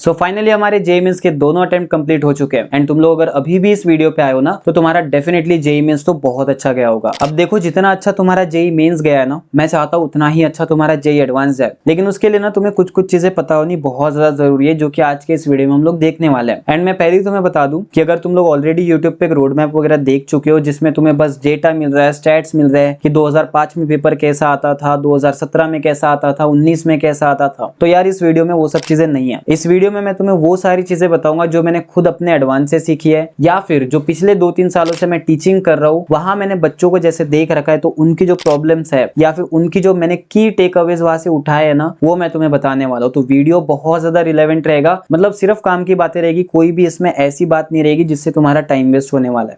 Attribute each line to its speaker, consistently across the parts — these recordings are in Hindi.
Speaker 1: सो फाइनली हमारे जेईई मेंस के दोनों अटेम्प्ट कंप्लीट हो चुके हैं एंड तुम लोग अगर अभी भी इस वीडियो पे आए हो ना तो तुम्हारा डेफिनेटली जेईई मेंस तो बहुत अच्छा गया होगा। अब देखो जितना अच्छा तुम्हारा जेईई मेंस गया है ना, मैं चाहता हूँ उतना ही अच्छा तुम्हारा जेईई एडवांस जाए, लेकिन उसके लिए ना तुम्हें कुछ कुछ चीजें पता होनी बहुत ज्यादा जरूरी है, जो कि आज के इस वीडियो में हम लोग देखने वाले हैं। एंड मैं पहले ही तुम्हें बता दूं कि अगर तुम लोग ऑलरेडी यूट्यूब पे एक रोड मैप वगैरह देख चुके हो जिसमें तुम्हें बस डेटा मिल रहा है, स्टैट्स मिल रहे हैं कि 2005 में पेपर कैसा आता था, 2017 में कैसा आता था, 19 में कैसा आता था, तो यार इस वीडियो में वो सब चीजें नहीं है। इस वीडियो में मैं तुम्हें वो सारी चीजें बताऊंगा जो मैंने खुद अपने एडवांस से सीखी है, या फिर जो पिछले 2-3 सालों से मैं टीचिंग कर रहा हूँ वहां मैंने बच्चों को जैसे देख रखा है, तो उनकी जो प्रॉब्लम्स है या फिर उनकी जो मैंने की टेक अवेज वहां से उठाए है ना, वो मैं तुम्हें बताने वाला हूँ। तो वीडियो बहुत ज्यादा रिलेवेंट रहेगा, मतलब सिर्फ काम की बातें रहेगी, कोई भी इसमें ऐसी बात नहीं रहेगी जिससे तुम्हारा टाइम वेस्ट होने वाला है।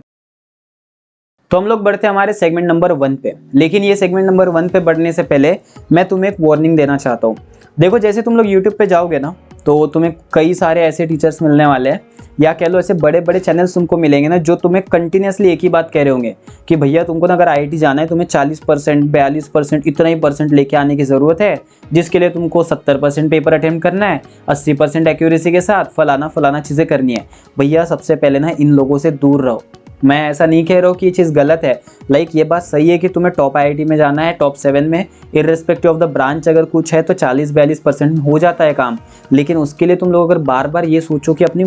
Speaker 1: तो हम लोग बढ़ते हैं हमारे सेगमेंट नंबर 1 पे, लेकिन ये सेगमेंट नंबर 1 पे बढ़ने से पहले मैं तुम्हें एक वार्निंग देना चाहता हूँ। देखो जैसे तुम लोग यूट्यूब पे जाओगे ना तो तुम्हें कई सारे ऐसे टीचर्स मिलने वाले हैं, या कह लो ऐसे बड़े बड़े चैनल्स तुमको मिलेंगे ना जो तुम्हें कंटिन्यूसली एक ही बात कह रहे होंगे कि भैया तुमको ना अगर आईआईटी जाना है तुम्हें 40%, 42% इतना ही परसेंट लेके आने की ज़रूरत है, जिसके लिए तुमको 70% पेपर अटेम्प्ट करना है 80% एक्यूरेसी के साथ, फलाना फलाना चीज़ें करनी है। भैया सबसे पहले ना इन लोगों से दूर रहो। मैं ऐसा नहीं कह रहा हूँ कि ये चीज़ गलत है, ये बात सही है कि तुम्हें टॉप आईआईटी में जाना है, टॉप 7 में, इर्रेस्पेक्टिव ऑफ द ब्रांच अगर कुछ है तो 40-42% हो जाता है काम। लेकिन उसके लिए तुम लोग अगर बार बार ये सोचो कि अपनी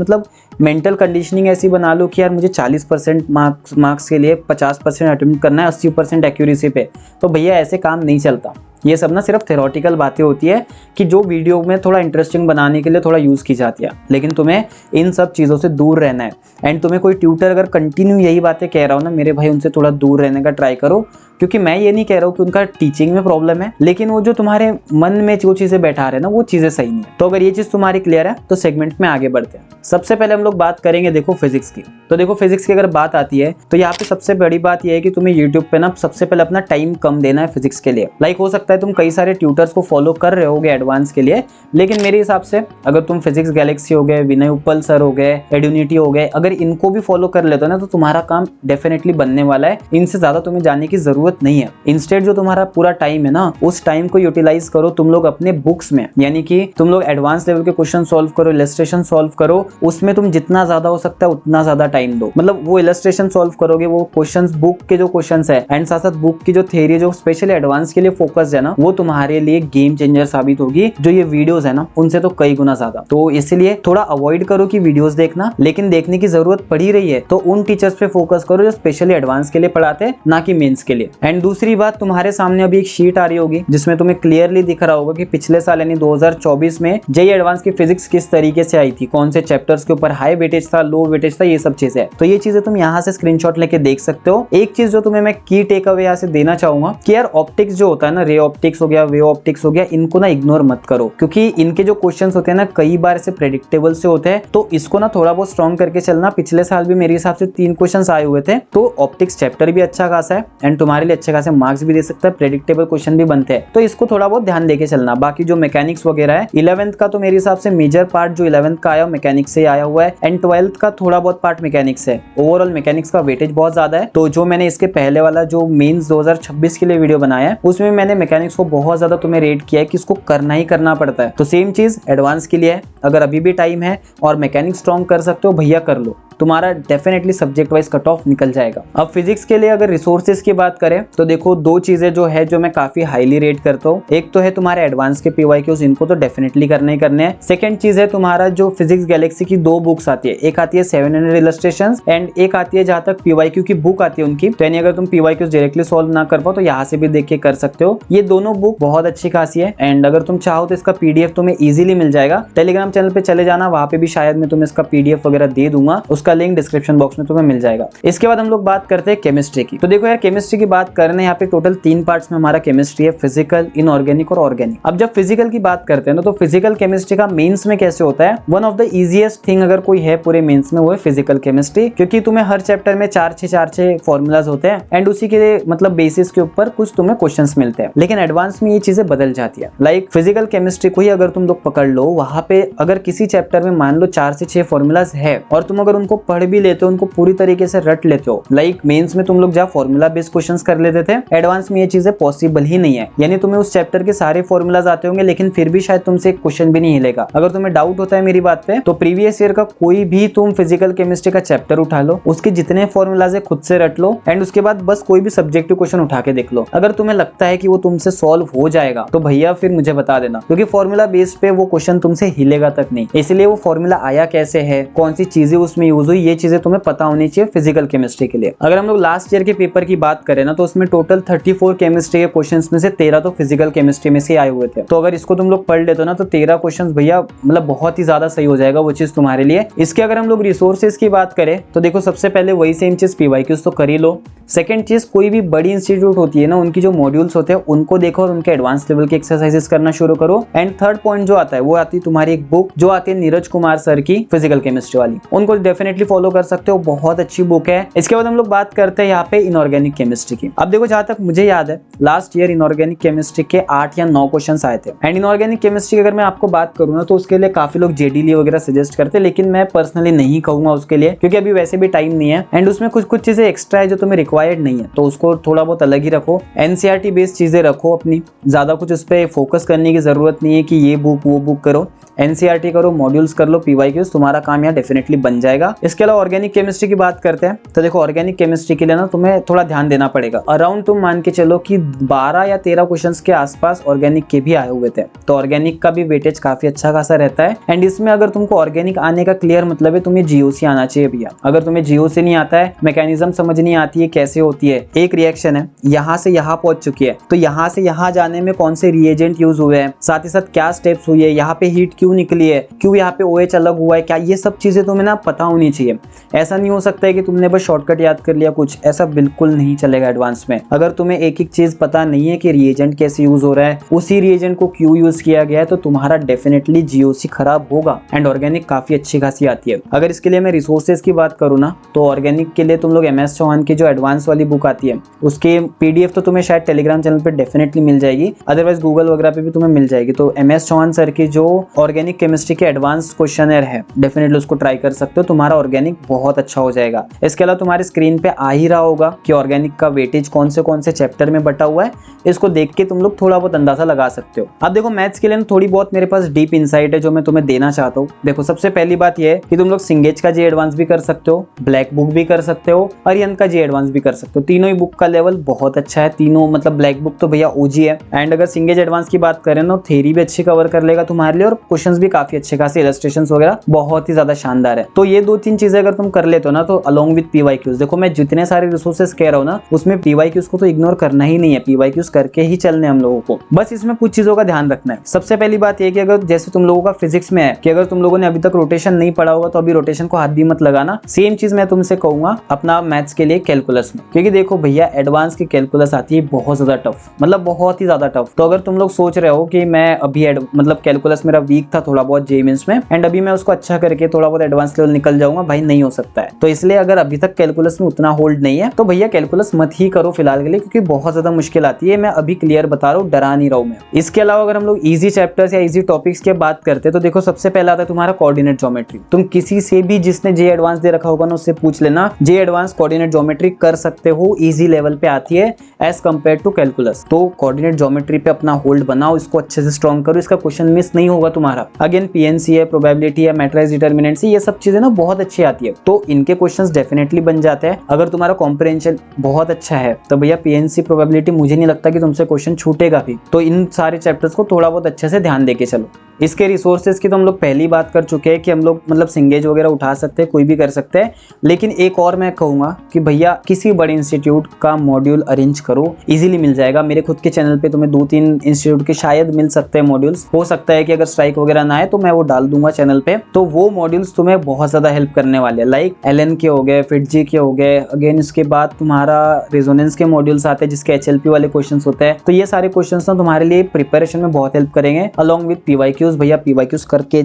Speaker 1: मेंटल कंडीशनिंग ऐसी बना लो कि यार मुझे 40% मार्क्स के लिए 50% अटेम्प्ट करना है 80% एक्यूरेसी पे, तो भैया ऐसे काम नहीं चलता। ये सब ना सिर्फ थ्योरेटिकल बातें होती है कि जो वीडियो में थोड़ा इंटरेस्टिंग बनाने के लिए थोड़ा यूज़ की जाती है, लेकिन तुम्हें इन सब चीज़ों से दूर रहना है। एंड तुम्हें कोई ट्यूटर अगर कंटिन्यू यही बातें कह रहा हो ना, मेरे भाई उनसे थोड़ा दूर रहने का ट्राई करो, क्योंकि मैं ये नहीं कह रहा हूँ कि उनका टीचिंग में प्रॉब्लम है, लेकिन वो जो तुम्हारे मन में जो चीज़ें बैठा रहे ना वो चीज़ें सही नहीं है। तो अगर ये चीज़ तुम्हारी क्लियर है तो सेगमेंट में आगे बढ़ते हैं। सबसे पहले हम लोग बात करेंगे देखो फिजिक्स की। तो देखो फिजिक्स की अगर बात आती है तो यहाँ पे सबसे बड़ी बात यह है कि तुम्हें यूट्यूब पे ना सबसे पहले अपना टाइम कम देना है फिजिक्स के लिए। हो सकता है तुम कई सारे ट्यूटर्स को फॉलो कर रहे होगे एडवांस के लिए, लेकिन मेरे हिसाब से अगर तुम फिजिक्स गैलेक्सी हो गए, विनय उपल सर हो गए, एड्यूनिटी हो गए, अगर इनको भी फॉलो कर लेते हो ना तो तुम्हारा काम डेफिनेटली बनने वाला है। इनसे ज्यादा तुम्हें जाने की जरूरत नहीं है। इंस्टेड जो तुम्हारा पूरा टाइम है ना उस टाइम को यूटिलाइज करो तुम लोग अपने बुक्स में, यानी कि तुम लोग एडवांस लेवल के क्वेश्चन सॉल्व करो, इलस्ट्रेशन सॉल्व करो, उसमें तुम जितना ज्यादा हो सकता है उतना ज्यादा टाइम दो। वो इलस्ट्रेशन सॉल्व करोगे, वो क्वेश्चंस बुक के जो क्वेश्चंस है एंड साथ साथ बुक की जो थ्योरी जो स्पेशली एडवांस के लिए फोकस है ना, वो तुम्हारे लिए गेम चेंजर साबित होगी। जो ये वीडियोस है ना उनसे तो कई गुना ज्यादा। तो इसलिए थोड़ा अवॉइड करो कि वीडियोस देखना, लेकिन देखने की जरूरत पड़ी रही है तो उन टीचर्स पे फोकस करो जो स्पेशली एडवांस के लिए पढ़ाते हैं, ना कि मेंस के लिए। एंड दूसरी बात, तुम्हारे सामने अभी एक शीट आ रही होगी जिसमें तुम्हें क्लियरली दिख रहा होगा कि पिछले साल यानी 2024 में जेईई एडवांस की फिजिक्स किस तरीके से आई थी, कौन से चैप्टर्स के ऊपर हाई वेटेज था, लो वेटेज था, ये सब चीजें। तो ये चीजें तुम यहाँ से स्क्रीनशॉट लेके देख सकते हो। एक चीज जो तुम्हें मैं की टेक अवे यहाँ से देना चाहूंगा कि यार ऑप्टिक्स जो होता है ना, रे ऑप्टिक्स हो गया, वेव ऑप्टिक्स हो गया, इनको ना इग्नोर मत करो, क्योंकि इनके जो क्वेश्चंस होते हैं ना कई बार ऐसे प्रेडिक्टेबल से होते हैं, तो इसको ना थोड़ा बहुत स्ट्रॉन्ग करके चलना। पिछले साल भी मेरे हिसाब से 3 क्वेश्चंस आए हुए थे, तो ऑप्टिक्स चैप्टर भी अच्छा खासा है एंड तुम्हारे लिए अच्छे खासे मार्क्स भी दे सकता है, प्रेडिक्टेबल क्वेश्चन भी बनते हैं, तो इसको थोड़ा बहुत ध्यान देके चलना। बाकी जो मैकेनिक्स वगैरह है 11th का तो मेरे हिसाब से मेजर पार्ट जो 11th का आया मैकेनिक्स से आया हुआ है एंड 12th का थोड़ा बहुत पार्ट मैकेनिक्स है। ओवरऑल मैकेनिक्स का वेटेज बहुत ज्यादा है, तो जो मैंने इसके पहले वाला जो मेंस 2026 के लिए वीडियो बनाया है उसमें मैंने मैकेनिक्स को बहुत ज्यादा तुम्हें रेट किया है कि इसको करना ही करना पड़ता है। तो सेम चीज एडवांस के लिए है, अगर अभी भी टाइम है और मैकेनिक्स स्ट्रॉन्ग कर सकते हो भैया कर लो, तुम्हारा definitely subject wise cut off निकल जाएगा। अब फिजिक्स के लिए अगर रिसोर्सेज की बात करें तो देखो 2 चीजें जो है जो मैं काफी हाईली रेट करता हूँ। एक तो है तुम्हारे एडवांस के पीवाईक्यूज, इनको तो डेफिनेटली करने ही करने हैं। सेकंड चीज है तुम्हारा जो फिजिक्स गैलेक्सी की 2 बुक्स आती है, एक आती है 700 इलस्ट्रेशंस एंड एक आती है जहां तक पीवाईक्यू की बुक आती है उनकी। तो यानी अगर तुम पीवाईक्यूज डायरेक्टली सॉल्व ना कर पाओ तो यहाँ से भी देख के कर सकते हो। ये दोनों बुक बहुत अच्छी खासी है एंड अगर तुम चाहो तो इसका पीडीएफ तुम्हें इजीली मिल जाएगा। टेलीग्राम चैनल पे चले जाना, वहां पे भी शायद मैं तुम्हें इसका पीडीएफ वगैरह दे दूंगा, उसका लिंक डिस्क्रिप्शन बॉक्स में तुम्हें मिल जाएगा। इसके बाद हम लोग बात करते हैं केमिस्ट्री की। तो देखो यार केमिस्ट्री की बात करने यहाँ पे टोटल 3 पार्ट्स में हमारा केमिस्ट्री है, फिजिकल, इनऑर्गेनिक और ऑर्गेनिक। अब जब फिजिकल की बात करते हैं ना तो फिजिकल केमिस्ट्री का मेंस में कैसे होता है, one of the easiest thing अगर कोई है पूरे मेंस में वो है फिजिकल केमिस्ट्री, क्योंकि तुम्हें हर चैप्टर में 4-6 फॉर्मूलाज होते हैं एंड उसी के बेसिस के ऊपर कुछ तुम्हें क्वेश्चंस मिलते हैं। लेकिन एडवांस में ये चीजें बदल जाती है। फिजिकल केमिस्ट्री को ही अगर तुम लोग पकड़ लो, वहां पे अगर किसी चैप्टर में मान लो 4 से 6 फॉर्मूलाज है और तुम अगर उनको पढ़ भी लेते हो, उनको पूरी तरीके से रट लेते हो। लाइक मेंस में तुम लोग जहाँ फॉर्मूला बेस्ड क्वेश्चंस कर लेते थे, एडवांस में ये चीजें पॉसिबल ही नहीं है। यानी तुम्हें उस चैप्टर के सारे फॉर्मूलाज आते होंगे लेकिन फिर भी शायद तुमसे एक क्वेश्चन भी नहीं हिलेगा। अगर तुम्हें डाउट होता है मेरी बात पे, तो प्रीवियस ईयर का कोई भी तुम फिजिकल केमिस्ट्री का चैप्टर उठा लो, उसके जितने फॉर्मूलाज है खुद से रट लो, एंड उसके बाद बस कोई भी सब्जेक्टिव क्वेश्चन उठा के देख लो। अगर तुम्हें लगता है कि वो तुमसे सॉल्व हो जाएगा तो भैया फिर मुझे बता देना, क्योंकि फॉर्मूला बेस पे वो क्वेश्चन तुमसे हिलेगा तक नहीं। इसलिए वो फॉर्मूला आया कैसे है, कौन सी चीजें उसमें यूज हुई, ये चीजें तुम्हें पता होनी चाहिए फिजिकल केमिस्ट्री के लिए। अगर हम लोग लास्ट ईयर के पेपर की बात करें ना, तो उसमें टोटल 34 केमिस्ट्री के क्वेश्चंस में से 13 तो फिजिकल केमिस्ट्री में से आए हुए थे। तो अगर इसको तुम लोग पढ़ लेते हो ना, तो 13 क्वेश्चंस भैया मतलब बहुत ही ज्यादा सही हो जाएगा वो चीज तुम्हारे लिए। इसके अगर हम लोग रिसोर्सेज की बात करें तो देखो, सबसे पहले वही सेम चीज पीवाईक्यूज तो कर ही लो। सेकंड चीज, कोई भी बड़ी इंस्टीट्यूट होती है ना, उनकी जो मॉड्यूल्स होते हैं उनको देखो और उनके एडवांस लेवल के एक्सरसाइजेस करना शुरू करो। एंड थर्ड पॉइंट जो आता है वो आती है तुम्हारी एक बुक जो आती है नीरज कुमार सर की फिजिकल केमिस्ट्री वाली, उनको डेफिनेटली फॉलो कर सकते हो, बहुत अच्छी बुक है। इसके बाद हम लोग बात करते हैं यहाँ पे इनऑर्गेनिक केमिस्ट्री की। अब देखो, जहां तक मुझे याद है लास्ट ईयर इनऑर्गेनिक केमिस्ट्री के 8 या 9 क्वेश्चन आए थे। एंड इनऑर्गेनिक केमिस्ट्री की अगर मैं आपको बात करूँ ना, तो उसके लिए काफी लोग जेडीली वगैरह सजेस्ट करते हैं, लेकिन मैं पर्सनली नहीं कहूंगा उसके लिए, क्योंकि अभी वैसे भी टाइम नहीं है एंड उसमें कुछ कुछ चीजें एक्स्ट्रा है जो तुम्हें रिक्वायर्ड नहीं है, तो उसको थोड़ा बहुत अलग ही रखो। एनसीईआरटी बेस्ड चीजें रखो अपनी, ज्यादा कुछ उस पर फोकस करने की जरूरत नहीं है कि ये बुक वो बुक करो। एनसीईआरटी करो, मॉड्यूल्स कर लो, पीवाईक्यूज, तुम्हारा काम यहाँ डेफिनेटली बन जाएगा। इसके अलावा ऑर्गेनिक केमिस्ट्री की बात करते हैं, तो देखो ऑर्गेनिक केमिस्ट्री के लिए ना तुम्हें थोड़ा ध्यान देना पड़ेगा। अराउंड तुम मान के चलो कि 12 या 13 क्वेश्चंस के आसपास ऑर्गेनिक के भी आए हुए थे, तो ऑर्गेनिक का भी वेटेज काफी अच्छा खासा रहता है। एंड इसमें अगर तुमको ऑर्गेनिक आने का क्लियर मतलब है तुम्हें जीओसी आना चाहिए भैया। अगर तुम्हें जीओसी नहीं आता है, मैकेनिज्म समझ नहीं आती है कैसे होती है, एक रिएक्शन है यहाँ से यहाँ पहुंच चुकी है, तो यहाँ से यहाँ जाने में कौन से रिएजेंट यूज हुए हैं, साथ ही साथ क्या स्टेप्स हुई है, यहाँ पे हीट क्यों निकली है, क्यों यहाँ पे OH अलग हुआ है, क्या ये सब चीजें तुम्हें ना पता होनी चाहिए। ऐसा नहीं हो सकता है कि तुमने बस शॉर्टकट याद कर लिया कुछ, ऐसा बिल्कुल नहीं चलेगा एडवांस में। अगर तुम्हें एक एक चीज पता नहीं है कि रिएजेंट कैसे यूज हो रहा है, उसी रिएजेंट को क्यों यूज किया गया है, तो तुम्हारा डेफिनेटली जीओसी खराब होगा। एंड ऑर्गेनिक काफी अच्छी खासी आती है। अगर इसके लिए मैं रिसोर्सेज की बात करूँ ना, तो ऑर्गेनिक के लिए तुम लोग MS चौहान की जो एडवांस वाली बुक आती है उसके PDF तो तुम्हें शायद टेलीग्राम चैनल पे डेफिनेटली मिल जाएगी, अदरवाइज गूगल वगैरह पे भी तुम्हें मिल जाएगी। तो MS चौहान सर की जो ऑर्गेनिक केमिस्ट्री के एडवांस क्वेश्चनर है, डेफिनेटली उसको ट्राई कर सकते हो, तुम्हारा ऑर्गेनिक बहुत अच्छा हो जाएगा। इसके अलावा तुम्हारी स्क्रीन पे आ ही रहा होगा कि ऑर्गेनिक का वेटेज कौन से चैप्टर में बटा हुआ है, इसको देख के तुम लोग थोड़ा बहुत अंदाजा लगा सकते हो। अब देखो, मैथ्स के लिए थोड़ी बहुत मेरे पास डीप इंसाइट है जो मैं तुम्हें देना चाहता हूँ। देखो, सबसे पहली बात यह है कि तुम लोग सिंगेज का जी एडवांस भी कर सकते हो, ब्लैक बुक भी कर सकते हो, अरिहंत का जी एडवांस भी कर सकते हो। तीनों ही बुक का लेवल बहुत अच्छा है, तीनों मतलब ब्लैक बुक तो भैया OG है। एंड अगर सिंगेज एडवांस की बात करें ना, थ्योरी भी अच्छी कवर कर लेगा तुम्हारे लिए और क्वेश्चंस भी काफी अच्छे खासे, इलस्ट्रेशंस वगैरह बहुत ही ज्यादा शानदार है। तो ये 2-3 चीजें अगर तुम कर लेते हो ना, तो अलोंग विद पीवाईक्यूज, देखो मैं जितने सारे रिसोर्सेज कह रहा हूँ ना, उसमें पीवाईक्यूज को तो इग्नोर करना ही नहीं है, पीवाईक्यूज करके ही चलने हम लोगों को। बस इसमें कुछ चीजों का ध्यान रखना है। सबसे पहली बात यह कि अगर जैसे तुम लोगों का फिजिक्स में है कि अगर तुम लोगों ने अभी तक रोटेशन नहीं पढ़ा होगा, तो अभी रोटेशन को हाथ भी मत लगाना। सेम चीज मैं तुमसे कहूंगा अपना मैथ्स के लिए कैलकुलस में, क्योंकि देखो भैया एडवांस की कैलकुलस आती है बहुत ज्यादा टफ, मतलब बहुत ही ज्यादा टफ। तो अगर तुम लोग सोच रहे हो कि मैं अभी मतलब कैलकुलस मेरा वीक था थोड़ा बहुत जेईई मेंस में, एंड अभी मैं उसको अच्छा करके थोड़ा बहुत एडवांस लेवल निकल जाऊंगा, भाई नहीं हो सकता है। तो इसलिए अगर अभी तक कैलकुलस में उतना होल्ड नहीं है, तो भैया कैलकुलस मत ही करो फिलहाल के लिए, क्योंकि बहुत ज्यादा मुश्किल आती है। मैं अभी क्लियर बता रहा हूँ, डरा नहीं रहा हूं मैं। इसके अलावा अगर हम लोग इजी चैप्टर्स या इजी टॉपिक्स की बात करते हैं, तो देखो सबसे पहला आता है तुम्हारा कोऑर्डिनेट ज्योमेट्री। तुम किसी से भी जिसने जे एडवांस दे रखा होगा ना, उससे पूछ लेना, जे एडवांस कोऑर्डिनेट ज्योमेट्री कर सकते हो, इजी लेवल पे आती है एज कंपेयर टू कैलकुलस। तो कोऑर्डिनेट ज्योमेट्री पे अपना होल्ड बनाओ, इसको अच्छे से स्ट्रॉन्ग करो, इसका क्वेश्चन मिस नहीं होगा तुम्हारा। अगेन PNC है, प्रोबेबिलिटी है, मैट्रिक्स डिटर्मिनेंट्स, ये सब चीजें ना बहुत अच्छी आती है, तो इनके क्वेश्चंस डेफिनेटली बन जाते हैं। अगर तुम्हारा कॉम्प्रिहेंशन बहुत अच्छा है तो भैया PNC प्रोबेबिलिटी मुझे नहीं लगता कि तुमसे क्वेश्चन छूटेगा भी। तो इन सारे चैप्टर्स को थोड़ा बहुत अच्छे से ध्यान देके चलो। इसके रिसोर्सेज की तो हम लोग पहली बात कर चुके हैं कि हम लोग मतलब सिंगेज वगैरह उठा सकते हैं, कोई भी कर सकते हैं। लेकिन एक और मैं कहूँगा कि भैया किसी बड़े इंस्टीट्यूट का मॉड्यूल अरेंज करो, इजीली मिल जाएगा। मेरे खुद के चैनल पे तुम्हें 2-3 इंस्टीट्यूट के शायद मिल सकते हैं मॉड्यूल्स। हो सकता है कि अगर स्ट्राइक वगैरह ना आए तो मैं वो डाल दूंगा चैनल पे, तो वो मॉड्यूल्स तुम्हें बहुत ज्यादा हेल्प करने वाले हैं। लाइक LN के हो गए, FITG के हो गए, अगेन इसके बाद तुम्हारा रेजोनेंस के मॉड्यूल्स आते हैं जिसके HLP वाले क्वेश्चन होते हैं। तो ये सारे क्वेश्चन ना तुम्हारे लिए प्रिपरेशन में बहुत हेल्प करेंगे, अलॉन्ग विद PYQs। भैया PYQs करके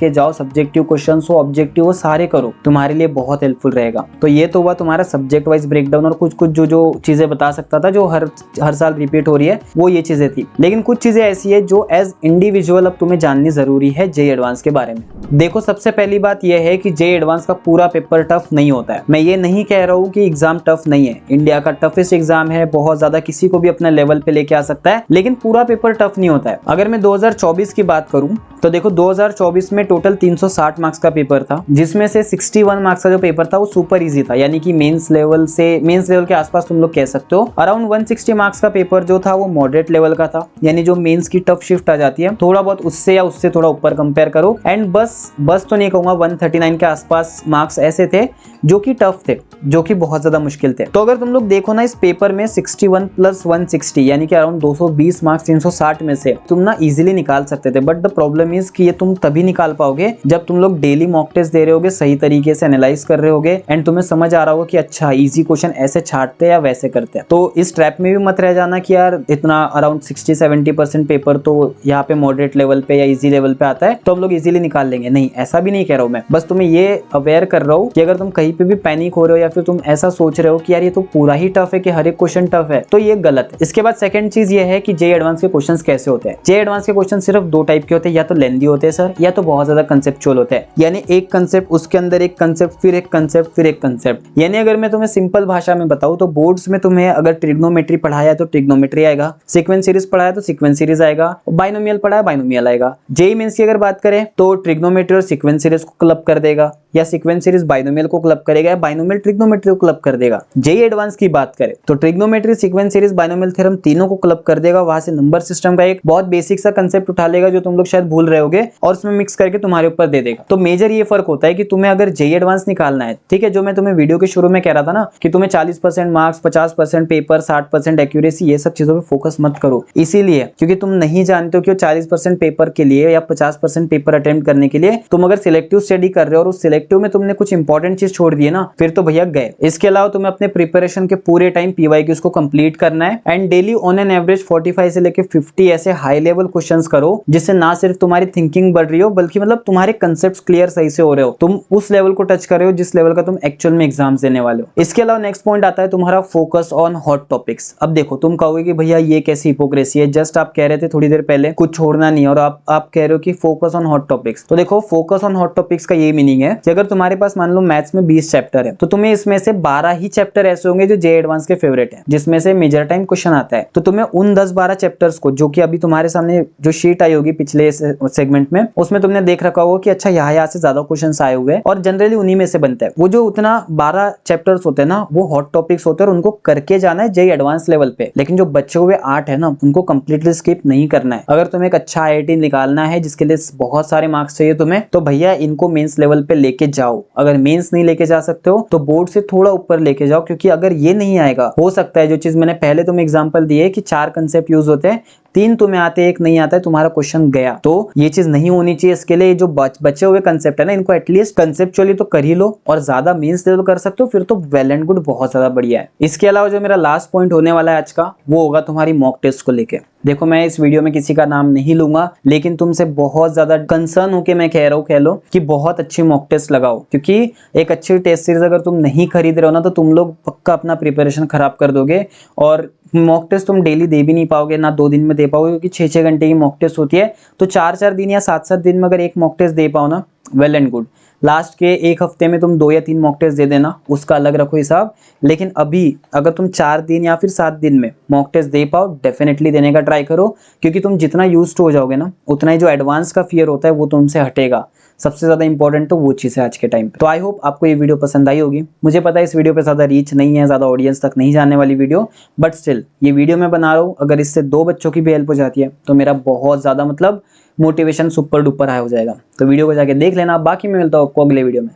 Speaker 1: जाओ, सब्जेक्टिव क्वेश्चन हो, ऑब्जेक्टिव हो, सारे करो, तुम्हारे लिए बहुत हेल्पफुल रहेगा। तो ये तो हुआ तुम्हारा सब्जेक्ट वाइज ब्रेकडाउन, और कुछ जो चीजें बता सकता था जो हर साल रिपीट हो रही है, वो ये चीजें थी। लेकिन कुछ चीजें ऐसी है जो एज इंडिविजुअल अब तुम्हें जाननी जरूरी है जे एडवांस के बारे में। देखो सबसे पहली बात यह है कि जे एडवांस का पूरा पेपर टफ नहीं होता है। मैं ये नहीं कह रहा हूँ कि एग्जाम टफ नहीं है, इंडिया का टफेस्ट एग्जाम है, बहुत ज्यादा किसी को भी अपने लेवल पे लेके आ सकता है, लेकिन पूरा पेपर टफ नहीं होता है। अगर मैं 2024 की बात करूं तो देखो 2024 में टोटल 360 मार्क्स का पेपर था, जिसमें से 61 मार्क्स का जो पेपर था वो सुपर इजी था, यानी कि मेंस लेवल के आसपास तुम लोग कह सकते हो। अराउंड 160 मार्क्स का पेपर जो था वो मॉडरेट लेवल का था, यानी जो मेंस की टफ शिफ्ट आ जाती है थोड़ा बहुत उससे या उससे थोड़ा ऊपर कंपेयर करो। एंड बस तो नहीं कहूंगा, 139 के आसपास मार्क्स ऐसे थे जो कि टफ थे, जो कि बहुत ज्यादा मुश्किल थे। तो अगर तुम लोग देखो ना इस पेपर में 61 + 160 यानी कि अराउंड 220 मार्क्स 360 में से तुम ना इजीली निकाल सकते थे। बट द प्रॉब्लम इज कि ये तुम तभी निकाल पाओगे जब तुम लोग डेली मॉक टेस्ट दे रहे होगे, सही तरीके से एनालाइज कर रहे होगे एंड तुम्हें समझ आ रहा होगा कि अच्छा इजी क्वेश्चन ऐसे छाटते या वैसे करते हैं। तो इस ट्रैप में भी मत रह जाना कि यार इतना अराउंड 60-70% पेपर तो यहाँ पे मॉडरेट लेवल पे या इजी लेवल पे आता है तो हम लोग इजीली निकाल लेंगे। नहीं, ऐसा भी नहीं कह रहा हूँ मैं, बस तुम्हें ये अवेयर कर रहा हूँ कि अगर तुम कहीं पे भी पैनिक हो रहे हो या फिर तुम ऐसा सोच रहे हो कि यार ये तो पूरा ही टफ है कि हर एक क्वेश्चन टफ है, तो ये गलत है। इसके बाद सेकंड चीज ये है कि जेईई एडवांस के क्वेश्चंस कैसे होते हैं। जेईई एडवांस के क्वेश्चन सिर्फ दो टाइप के होते हैं, या तो लेंदी होते हैं सर, या तो बहुत ज्यादा कंसेप्चुअल होते हैं, यानी एक कंसेप्ट उसके अंदर एक कंसेप्ट फिर एक कंसेप्ट फिर एक कंसेप्ट। यानी अगर मैं तुम्हें सिंपल भाषा में बताऊं तो बोर्ड्स में तुम्हें अगर ट्रिग्नोमेट्री पढ़ाया है तो ट्रिग्नोमेट्री आएगा, सीक्वेंस सीरीज पढ़ाया तो सीक्वेंस सीरीज आएगा, बाइनोमियल पढ़ाया बाइनोमियल आएगा। जेईई मेंस की अगर बात करें तो ट्रिग्नोमेट्री और सीक्वेंस सीरीज को क्लब कर देगा, या सीक्वेंस सीरीज बाइनोमियल को क्लब करेगा, या बाइनोमियल ट्रिग्नोमेट्री को क्लब कर देगा। जेईई एडवांस की बात करें तो trigonometry, sequence series, binomial theorem तीनों को क्लब कर देगा। वहां से नंबर सिस्टम का एक बहुत बेसिक सा कंसेप्ट उठा लेगा जो तुम लोग शायद भूल रहे होगे और उसमें मिक्स करके तुम्हारे ऊपर दे देगा। तो मेजर ये फर्क होता है कि तुम्हें अगर जेईई एडवांस निकालना है, ठीक है, जो मैं तुम्हें वीडियो के शुरू में कह रहा था ना कि तुम्हें 40% मार्क्स, 50% पेपर, 60% एक्यूरेसी, ये सब चीजों पे फोकस मत करो, इसीलिए क्योंकि तुम नहीं जानते हो कि 40% पेपर के लिए या 50% पेपर अटेम्प्ट करने के लिए तुम अगर सिलेक्टिव स्टडी कर रहे हो और उस सिलेक्टिव में तुमने कुछ इंपॉर्टेंट चीज छोड़ दी है ना, फिर तो भैया गए। इसके अलावा तुम्हें अपने प्रिपरेशन के पूरे टाइम पीवाईक्यूज को कंप्लीट करना है and daily on an average 45 से लेके 50 ऐसे हाई लेवल क्वेश्चंस करो, जिससे ना सिर्फ तुम्हारी थिंकिंग बढ़ रही हो बल्कि मतलब तुम्हारे कंसेप्ट्स क्लियर सही से हो रहे हो, तुम उस लेवल को टच कर रहे हो जिस लेवल का तुम एक्चुअल में एग्जाम्स देने वाले हो। इसके अलावा नेक्स्ट पॉइंट आता है तुम्हारा फोकस ऑन हॉट टॉपिक्स। अब देखो तुम कहोगे कि भैया ये कैसी हिपोक्रेसी है, जस्ट आप कह रहे थे थोड़ी देर पहले कुछ छोड़ना नहीं और आप कह रहे हो कि फोकस ऑन हॉट टॉपिक्स। तो देखो फोकस ऑन हॉट टॉपिक्स का ये मीनिंग है कि अगर तुम्हारे पास मान लो मैथ्स में 20 चैप्टर है तो तुम्हें इसमें से 12 ही चैप्टर ऐसे होंगे जो जेईई एडवांस के फेवरेट है, जिसमें से मेजर टाइम क्वेश्चन आता है। तो तुम्हें उन 10-12 चैप्टर्स को, जो कि अभी तुम्हारे सामने जो शीट आई होगी पिछले सेगमेंट में, उसमें तुमने देख रखा होगा कि अच्छा यहाँ से ज्यादा क्वेश्चंस आए हुए हैं और जनरली उन्हीं में से बनता है। वो जो उतना 12 चैप्टर्स होते हैं ना वो हॉट टॉपिक्स होते हैं और उनको करके जाना है जेईई एडवांस लेवल पे। लेकिन जो बचे हुए 8 है ना उनको कंप्लीटली स्किप नहीं करना है। अगर तुम्हें एक अच्छा आईआईटी निकालना है जिसके लिए बहुत सारे मार्क्स चाहिए तुम्हें, तो भैया इनको मेंस लेवल पे लेके जाओ। अगर मेंस नहीं लेके जा सकते हो तो बोर्ड से थोड़ा ऊपर लेके जाओ, क्योंकि अगर ये नहीं आएगा, हो सकता है जो चीज मैंने पहले तुम्हें एग्जांपल दी है कि 4 कंसेप्ट यूज होते हैं, 3 तुम्हें आते, 1 नहीं आता है, तुम्हारा क्वेश्चन गया। तो ये चीज नहीं होनी चाहिए। इसके लिए जो बचे हुए कंसेप्ट है ना इनको एटलीस्ट कंसेप्चुअली तो कर ही लो, और ज्यादा मेंस लेवल कर सकते हो फिर तो वेल एंड गुड, बहुत ज्यादा बढ़िया है। इसके अलावा जो मेरा लास्ट पॉइंट होने वाला है आज का, वो होगा तुम्हारी मॉक टेस्ट को लेके। देखो मैं इस वीडियो में किसी का नाम नहीं लूंगा, लेकिन तुमसे बहुत ज्यादा कंसर्न होके मैं कह रहा हूँ, कह लो कि बहुत अच्छी मॉक टेस्ट लगाओ, क्योंकि एक अच्छी टेस्ट सीरीज अगर तुम नहीं खरीद रहे हो ना तो तुम लोग पक्का अपना प्रिपरेशन खराब कर दोगे और मॉक टेस्ट तुम डेली दे भी नहीं पाओगे, ना 2 दिन में दे पाओगे, क्योंकि 6-6 घंटे की मॉक टेस्ट होती है। तो 4-4 दिन या 7-7 दिन में अगर एक मॉक टेस्ट दे पाओ ना, वेल एंड गुड। लास्ट के 1 हफ्ते में तुम 2 या 3 मॉक टेस्ट दे देना, उसका अलग रखो हिसाब। लेकिन अभी अगर तुम 4 दिन या फिर 7 दिन में मॉक टेस्ट दे पाओ, डेफिनेटली देने का ट्राई करो, क्योंकि तुम जितना यूज्ड हो जाओगे ना उतना ही जो एडवांस का फियर होता है वो तुमसे हटेगा। सबसे ज्यादा इंपॉर्टेंट तो वो चीज है आज के टाइम पे। तो आई होप आपको ये वीडियो पसंद आई होगी। मुझे पता है इस वीडियो पे ज्यादा रीच नहीं है, ज्यादा ऑडियंस तक नहीं जाने वाली वीडियो, बट स्टिल ये वीडियो मैं बना रहा हूँ, अगर इससे 2 बच्चों की भी हेल्प हो जाती है तो मेरा बहुत ज्यादा मतलब मोटिवेशन सुपर डुपर हाई हो जाएगा। तो वीडियो को जाके देख लेना। बाकी मैं मिलता हूँ आपको अगले वीडियो में।